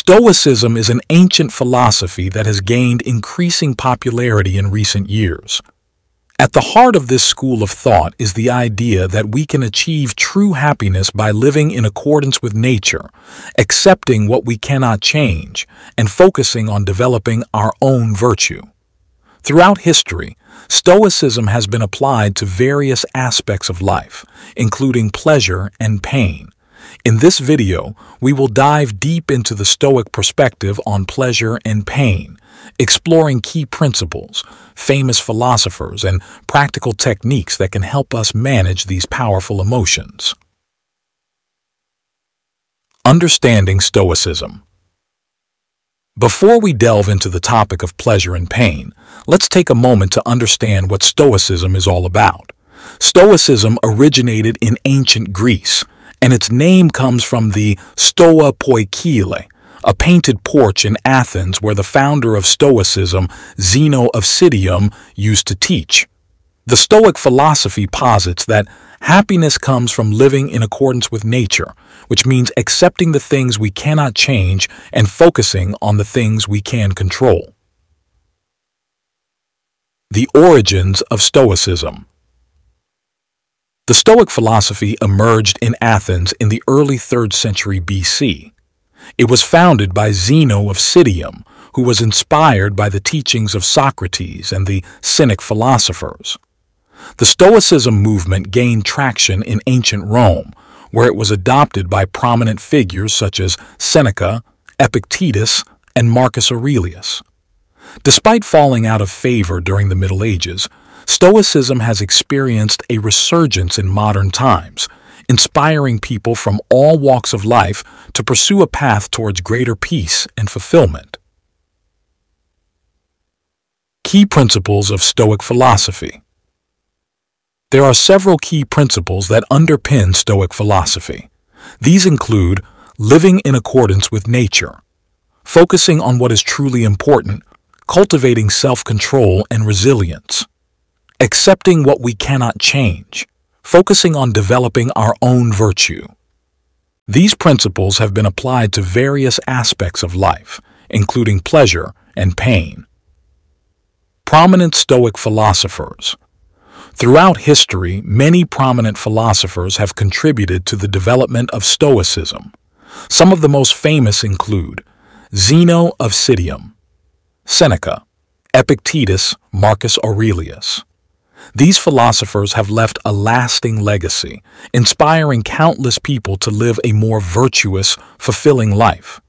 Stoicism is an ancient philosophy that has gained increasing popularity in recent years. At the heart of this school of thought is the idea that we can achieve true happiness by living in accordance with nature, accepting what we cannot change, and focusing on developing our own virtue. Throughout history, Stoicism has been applied to various aspects of life, including pleasure and pain. In this video, we will dive deep into the Stoic perspective on pleasure and pain, exploring key principles, famous philosophers, and practical techniques that can help us manage these powerful emotions. Understanding Stoicism. Before we delve into the topic of pleasure and pain, let's take a moment to understand what Stoicism is all about. Stoicism originated in ancient Greece, and its name comes from the Stoa Poikile, a painted porch in Athens where the founder of Stoicism, Zeno of Citium, used to teach. The Stoic philosophy posits that happiness comes from living in accordance with nature, which means accepting the things we cannot change and focusing on the things we can control. The origins of Stoicism. The Stoic philosophy emerged in Athens in the early 3rd century BC. It was founded by Zeno of Citium, who was inspired by the teachings of Socrates and the Cynic philosophers. The Stoicism movement gained traction in ancient Rome, where it was adopted by prominent figures such as Seneca, Epictetus, and Marcus Aurelius. Despite falling out of favor during the Middle Ages, Stoicism has experienced a resurgence in modern times, inspiring people from all walks of life to pursue a path towards greater peace and fulfillment. Key principles of Stoic philosophy. There are several key principles that underpin Stoic philosophy. These include living in accordance with nature, focusing on what is truly important, cultivating self-control and resilience, accepting what we cannot change, focusing on developing our own virtue. These principles have been applied to various aspects of life, including pleasure and pain. Prominent Stoic philosophers. Throughout history, many prominent philosophers have contributed to the development of Stoicism. Some of the most famous include Zeno of Citium, Seneca, Epictetus, Marcus Aurelius. These philosophers have left a lasting legacy, inspiring countless people to live a more virtuous, fulfilling life.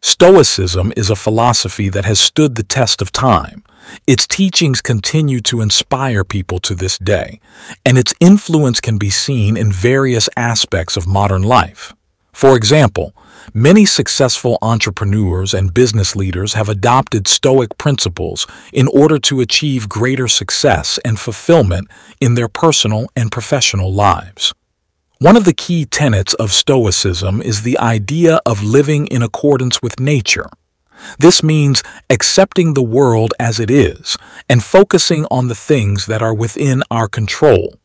Stoicism is a philosophy that has stood the test of time. Its teachings continue to inspire people to this day, and its influence can be seen in various aspects of modern life. For example, many successful entrepreneurs and business leaders have adopted Stoic principles in order to achieve greater success and fulfillment in their personal and professional lives. One of the key tenets of Stoicism is the idea of living in accordance with nature. This means accepting the world as it is and focusing on the things that are within our control.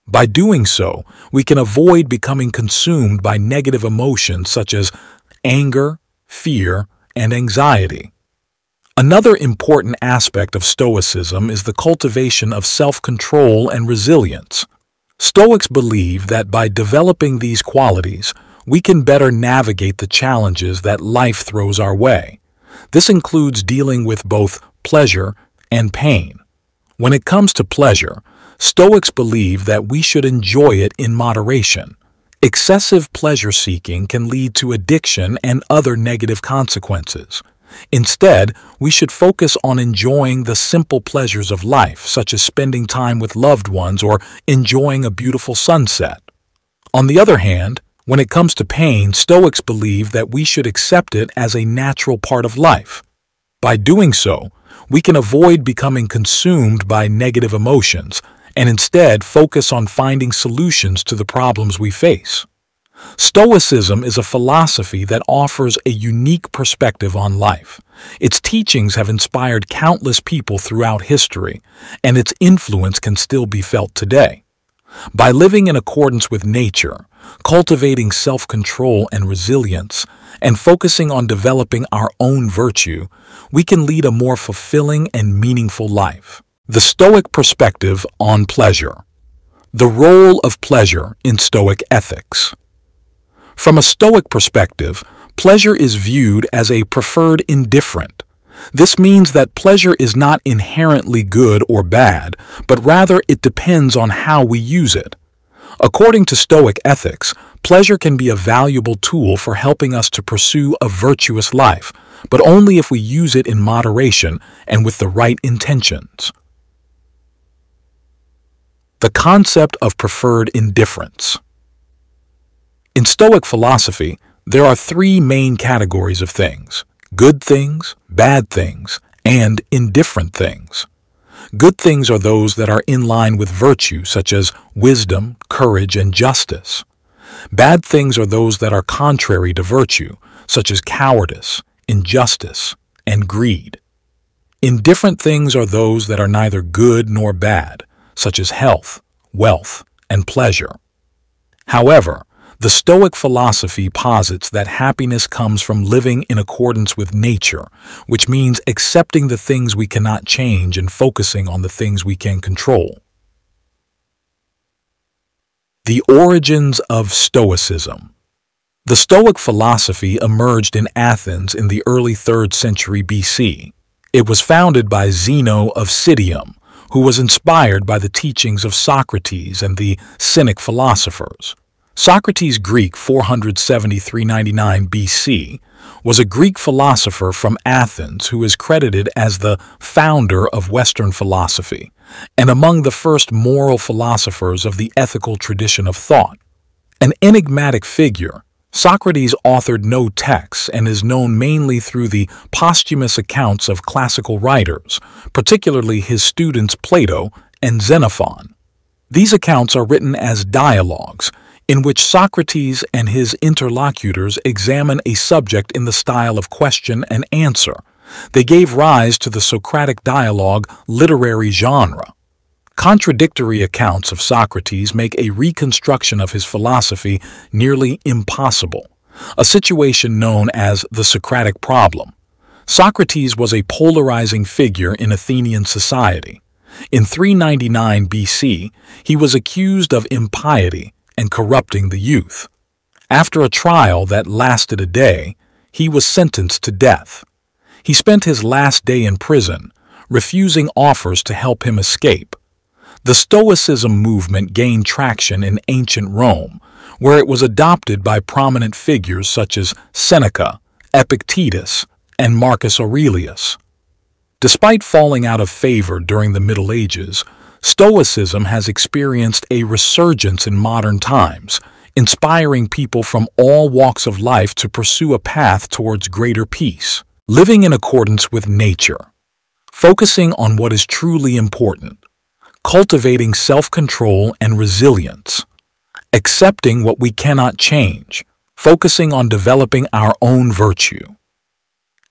By doing so, we can avoid becoming consumed by negative emotions such as anger, fear, and anxiety. Another important aspect of Stoicism is the cultivation of self-control and resilience. Stoics believe that by developing these qualities, we can better navigate the challenges that life throws our way. This includes dealing with both pleasure and pain. When it comes to pleasure, Stoics believe that we should enjoy it in moderation. Excessive pleasure-seeking can lead to addiction and other negative consequences. Instead, we should focus on enjoying the simple pleasures of life, such as spending time with loved ones or enjoying a beautiful sunset. On the other hand, when it comes to pain, Stoics believe that we should accept it as a natural part of life. By doing so, we can avoid becoming consumed by negative emotions and instead focus on finding solutions to the problems we face. Stoicism is a philosophy that offers a unique perspective on life. Its teachings have inspired countless people throughout history, and its influence can still be felt today. By living in accordance with nature, cultivating self-control and resilience, and focusing on developing our own virtue, we can lead a more fulfilling and meaningful life. The Stoic perspective on pleasure. The role of pleasure in Stoic ethics. From a Stoic perspective, pleasure is viewed as a preferred indifferent. This means that pleasure is not inherently good or bad, but rather it depends on how we use it. According to Stoic ethics, pleasure can be a valuable tool for helping us to pursue a virtuous life, but only if we use it in moderation and with the right intentions. The concept of preferred indifference. In Stoic philosophy, there are three main categories of things: good things, bad things, and indifferent things. Good things are those that are in line with virtue, such as wisdom, courage, and justice. Bad things are those that are contrary to virtue, such as cowardice, injustice, and greed. Indifferent things are those that are neither good nor bad, such as health, wealth, and pleasure. However, the Stoic philosophy posits that happiness comes from living in accordance with nature, which means accepting the things we cannot change and focusing on the things we can control. The origins of Stoicism. The Stoic philosophy emerged in Athens in the early 3rd century BC. It was founded by Zeno of Citium, who was inspired by the teachings of Socrates and the Cynic philosophers. Socrates, Greek 473–99 BC, was a Greek philosopher from Athens who is credited as the founder of Western philosophy and among the first moral philosophers of the ethical tradition of thought. An enigmatic figure, Socrates authored no texts and is known mainly through the posthumous accounts of classical writers, particularly his students Plato and Xenophon. These accounts are written as dialogues, in which Socrates and his interlocutors examine a subject in the style of question and answer. They gave rise to the Socratic dialogue literary genre. Contradictory accounts of Socrates make a reconstruction of his philosophy nearly impossible, a situation known as the Socratic problem. Socrates was a polarizing figure in Athenian society. In 399 BC, he was accused of impiety and corrupting the youth. After a trial that lasted a day, he was sentenced to death. He spent his last day in prison, refusing offers to help him escape. The Stoicism movement gained traction in ancient Rome, where it was adopted by prominent figures such as Seneca, Epictetus, and Marcus Aurelius. Despite falling out of favor during the Middle Ages, Stoicism has experienced a resurgence in modern times, inspiring people from all walks of life to pursue a path towards greater peace. Living in accordance with nature. Focusing on what is truly important. Cultivating self-control and resilience. Accepting what we cannot change. Focusing on developing our own virtue.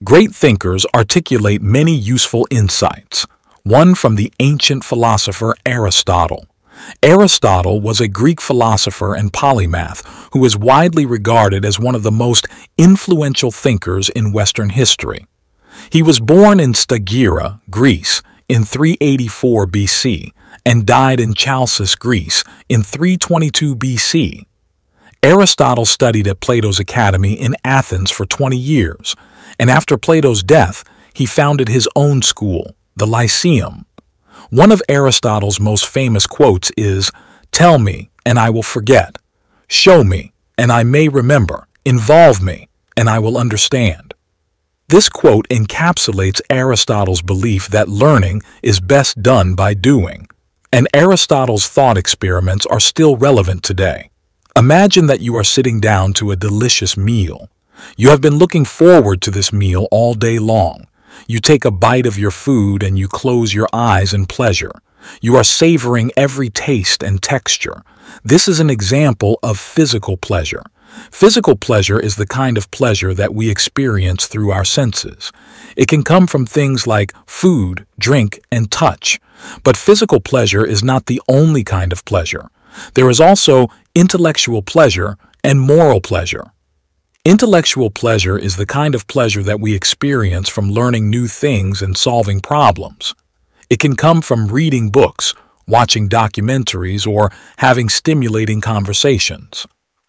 Great thinkers articulate many useful insights. One from the ancient philosopher Aristotle. Aristotle was a Greek philosopher and polymath who is widely regarded as one of the most influential thinkers in Western history. He was born in Stagira, Greece, in 384 BC and died in Chalcis, Greece, in 322 BC. Aristotle studied at Plato's Academy in Athens for 20 years, and after Plato's death, he founded his own school, the Lyceum. One of Aristotle's most famous quotes is, "Tell me, and I will forget. Show me, and I may remember. Involve me, and I will understand." This quote encapsulates Aristotle's belief that learning is best done by doing, and Aristotle's thought experiments are still relevant today. Imagine that you are sitting down to a delicious meal. You have been looking forward to this meal all day long. You take a bite of your food and you close your eyes in pleasure. You are savoring every taste and texture. This is an example of physical pleasure. Physical pleasure is the kind of pleasure that we experience through our senses. It can come from things like food, drink, and touch. But physical pleasure is not the only kind of pleasure. There is also intellectual pleasure and moral pleasure. Intellectual pleasure is the kind of pleasure that we experience from learning new things and solving problems. It can come from reading books, watching documentaries, or having stimulating conversations.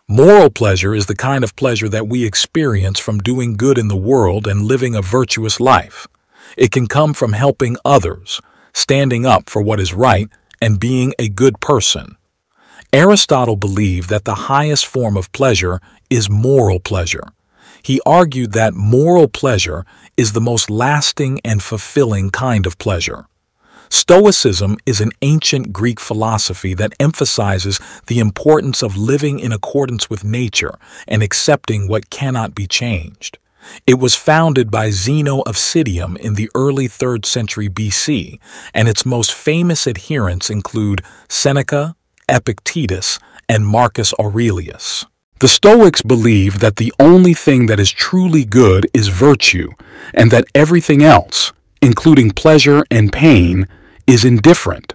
Moral pleasure is the kind of pleasure that we experience from doing good in the world and living a virtuous life. It can come from helping others, standing up for what is right, and being a good person. Aristotle believed that the highest form of pleasure is moral pleasure. He argued that moral pleasure is the most lasting and fulfilling kind of pleasure. Stoicism is an ancient Greek philosophy that emphasizes the importance of living in accordance with nature and accepting what cannot be changed. It was founded by Zeno of Citium in the early 3rd century BC, and its most famous adherents include Seneca, Epictetus, and Marcus Aurelius. The Stoics believe that the only thing that is truly good is virtue, and that everything else, including pleasure and pain, is indifferent.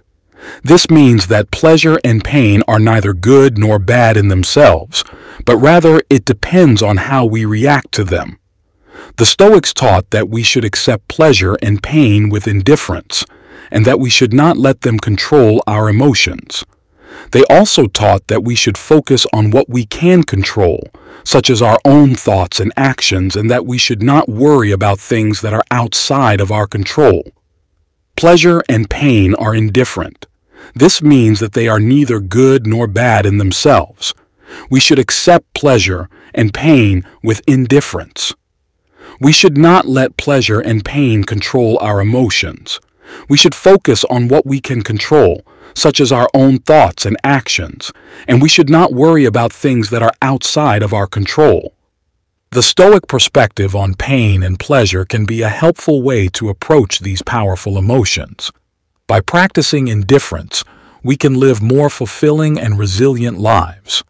This means that pleasure and pain are neither good nor bad in themselves, but rather it depends on how we react to them. The Stoics taught that we should accept pleasure and pain with indifference, and that we should not let them control our emotions. They also taught that we should focus on what we can control, such as our own thoughts and actions, and that we should not worry about things that are outside of our control. Pleasure and pain are indifferent. This means that they are neither good nor bad in themselves. We should accept pleasure and pain with indifference. We should not let pleasure and pain control our emotions. We should focus on what we can control, such as our own thoughts and actions, and we should not worry about things that are outside of our control. The Stoic perspective on pain and pleasure can be a helpful way to approach these powerful emotions. By practicing indifference, we can live more fulfilling and resilient lives.